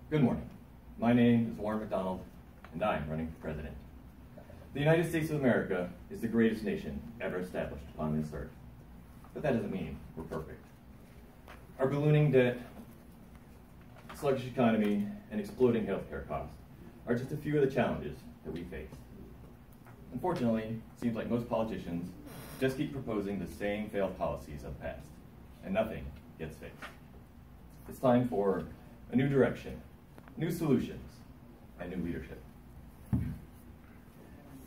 Good morning. My name is Warren McDonald, and I'm running for president. The United States of America is the greatest nation ever established upon this earth. But that doesn't mean we're perfect. Our ballooning debt, sluggish economy, and exploding healthcare costs are just a few of the challenges that we face. Unfortunately, it seems like most politicians just keep proposing the same failed policies of the past, and nothing gets fixed. It's time for a new direction, new solutions, and new leadership.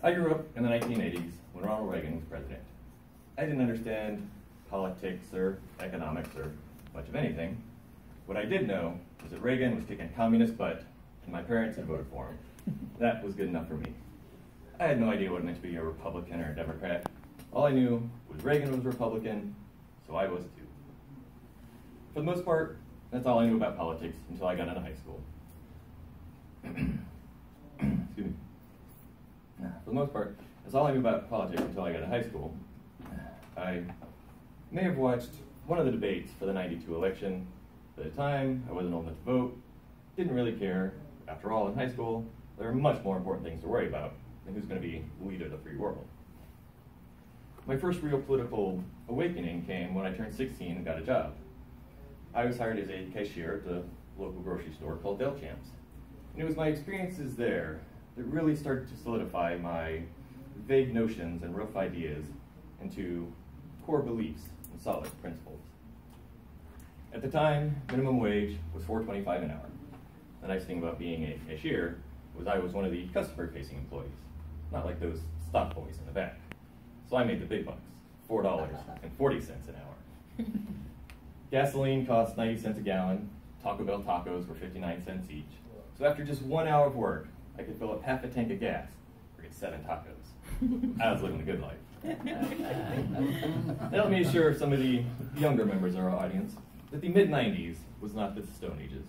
I grew up in the 1980s when Ronald Reagan was president. I didn't understand politics or economics or much of anything. What I did know was that Reagan was kicking communist butt, and my parents had voted for him. That was good enough for me. I had no idea what it meant to be a Republican or a Democrat. All I knew was Reagan was Republican, so I was too. For the most part, that's all I knew about politics until I got into high school. Excuse me. For the most part, that's all I knew about politics until I got to high school. I may have watched one of the debates for the '92 election. But at the time, I wasn't old enough to vote, didn't really care. After all, in high school, there are much more important things to worry about than who's going to be the leader of the free world. My first real political awakening came when I turned 16 and got a job. I was hired as a cashier at the local grocery store called Del Champs. And it was my experiences there that really started to solidify my vague notions and rough ideas into core beliefs and solid principles. At the time, minimum wage was $4.25 an hour. The nice thing about being a cashier was I was one of the customer-facing employees, not like those stock boys in the back. So I made the big bucks, $4.40 an hour. Gasoline cost 90 cents a gallon. Taco Bell tacos were 59 cents each. So after just 1 hour of work, I could fill up half a tank of gas or get 7 tacos. I was living a good life. Now let me assure some of the younger members of our audience that the mid-90s was not the Stone Ages.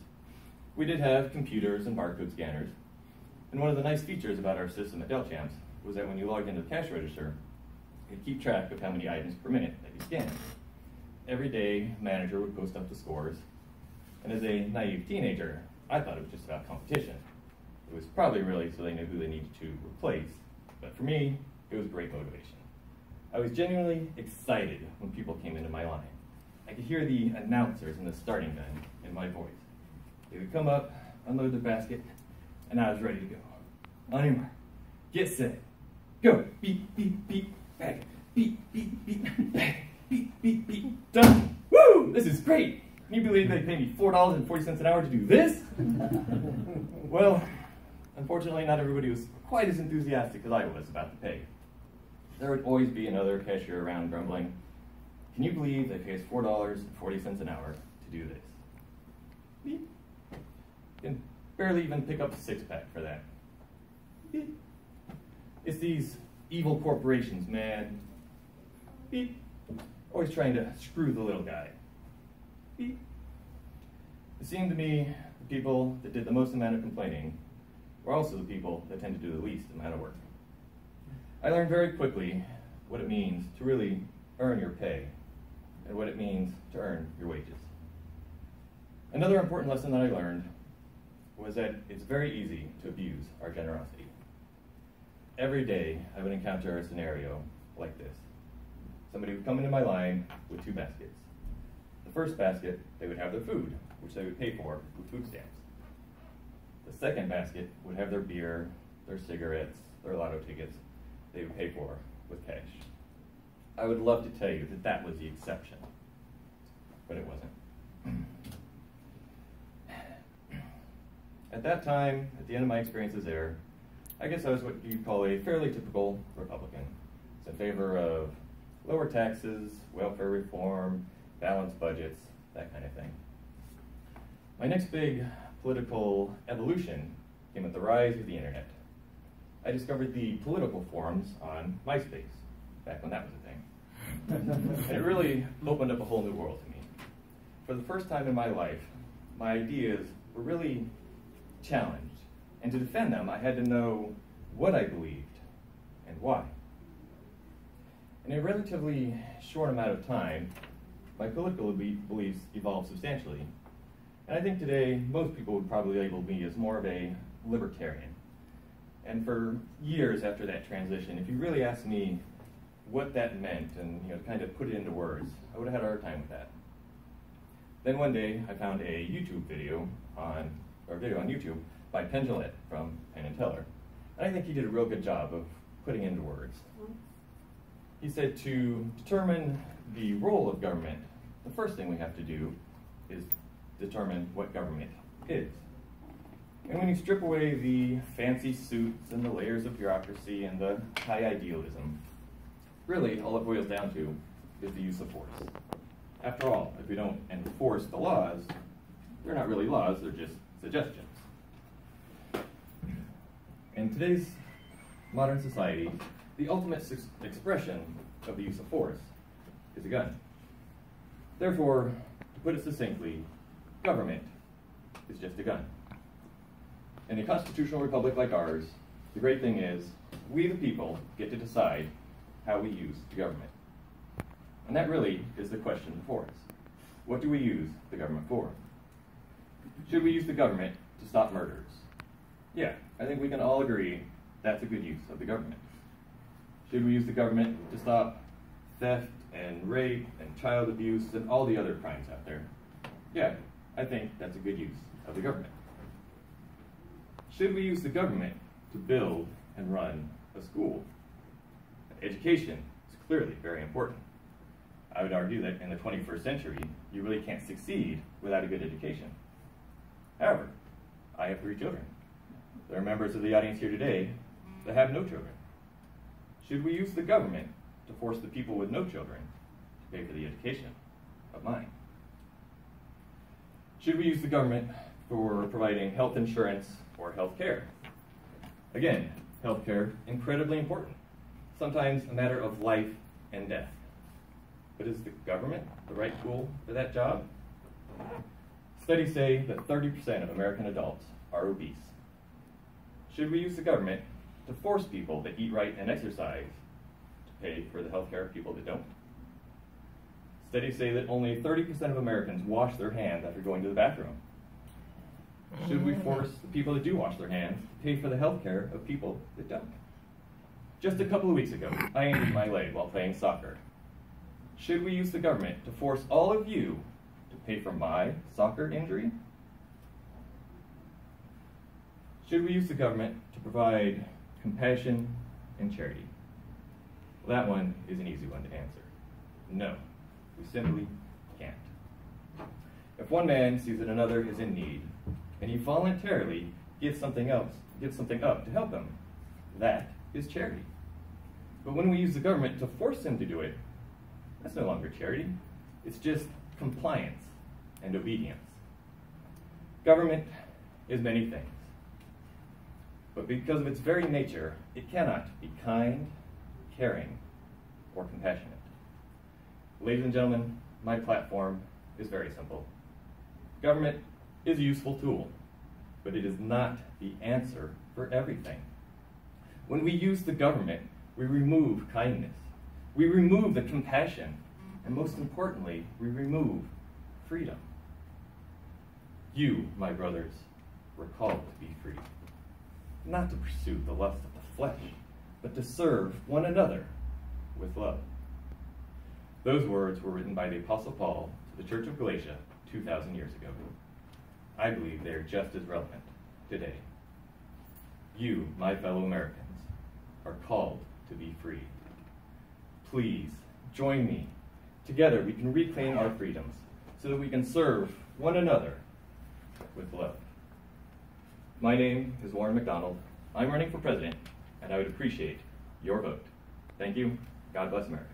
We did have computers and barcode scanners, and one of the nice features about our system at Del Champs was that when you logged into the cash register, you could keep track of how many items per minute that you scanned. Every day, manager would post up the scores, and as a naive teenager, I thought it was just about competition. It was probably really so they knew who they needed to replace, but for me, it was great motivation. I was genuinely excited when people came into my line. I could hear the announcers in the starting gun in my voice. They would come up, unload their basket, and I was ready to go. On your mark, get set, go. Beep, beep, beep, bag. Beep, beep, beep, bag. Beep, beep, beep, done. Woo! This is great. Can you believe they pay me $4.40 an hour to do this? Well, unfortunately, not everybody was quite as enthusiastic as I was about the pay. There would always be another cashier around grumbling, "Can you believe they pay us $4.40 an hour to do this?" Beep. Can barely even pick up a six-pack for that. Beep. It's these evil corporations, man. Beep. Always trying to screw the little guy. Beep. It seemed to me the people that did the most amount of complaining were also the people that tend to do the least amount of work. I learned very quickly what it means to really earn your pay and what it means to earn your wages. Another important lesson that I learned was that it's very easy to abuse our generosity. Every day I would encounter a scenario like this. Somebody would come into my line with 2 baskets. The first basket, they would have their food, which they would pay for with food stamps. The second basket would have their beer, their cigarettes, their lotto tickets, they would pay for with cash. I would love to tell you that that was the exception, but it wasn't. At that time, at the end of my experiences there, I guess I was what you'd call a fairly typical Republican. It's in favor of lower taxes, welfare reform, balanced budgets, that kind of thing. My next big political evolution came with the rise of the internet. I discovered the political forums on MySpace, back when that was a thing. And it really opened up a whole new world to me. For the first time in my life, my ideas were really challenged. And to defend them, I had to know what I believed and why. In a relatively short amount of time, my political beliefs evolved substantially. And I think today, most people would probably label me as more of a libertarian. And for years after that transition, if you really asked me what that meant and kind of put it into words, I would have had a hard time with that. Then one day, I found a YouTube video on YouTube by Penn Jillette from Penn & Teller. And I think he did a real good job of putting into words. He said to determine the role of government, the first thing we have to do is determine what government is. And when you strip away the fancy suits and the layers of bureaucracy and the high idealism, really all it boils down to is the use of force. After all, if we don't enforce the laws, they're not really laws, they're just suggestions. In today's modern society, the ultimate expression of the use of force is a gun. Therefore, to put it succinctly, government is just a gun. In a constitutional republic like ours, the great thing is we the people get to decide how we use the government. And that really is the question before us. What do we use the government for? Should we use the government to stop murders? Yeah, I think we can all agree that's a good use of the government. Should we use the government to stop theft and rape and child abuse and all the other crimes out there? Yeah, I think that's a good use of the government. Should we use the government to build and run a school? Education is clearly very important. I would argue that in the 21st century, you really can't succeed without a good education. However, I have 3 children. There are members of the audience here today that have no children. Should we use the government to force the people with no children to pay for the education of mine? Should we use the government for providing health insurance or health care? Again, health care, incredibly important. Sometimes a matter of life and death. But is the government the right tool for that job? Studies say that 30% of American adults are obese. Should we use the government to force people that eat right and exercise to pay for the health care of people that don't? Studies say that only 30% of Americans wash their hands after going to the bathroom. Should we force the people that do wash their hands to pay for the health care of people that don't? Just a couple of weeks ago, I injured my leg while playing soccer. Should we use the government to force all of you to pay for my soccer injury? Should we use the government to provide compassion and charity? Well, that one is an easy one to answer. No, we simply can't. If one man sees that another is in need, and he voluntarily gives something up to help him, that is charity. But when we use the government to force him to do it, that's no longer charity. It's just compliance and obedience. Government is many things. But because of its very nature, it cannot be kind, caring, or compassionate. Ladies and gentlemen, my platform is very simple. Government is a useful tool, but it is not the answer for everything. When we use the government, we remove kindness. We remove the compassion. And most importantly, we remove freedom. You, my brothers, were called to be free. Not to pursue the lust of the flesh, but to serve one another with love. Those words were written by the Apostle Paul to the Church of Galatia 2,000 years ago. I believe they are just as relevant today. You, my fellow Americans, are called to be free. Please join me. Together we can reclaim our freedoms so that we can serve one another with love. My name is Warren McDonald. I'm running for president, and I would appreciate your vote. Thank you. God bless America.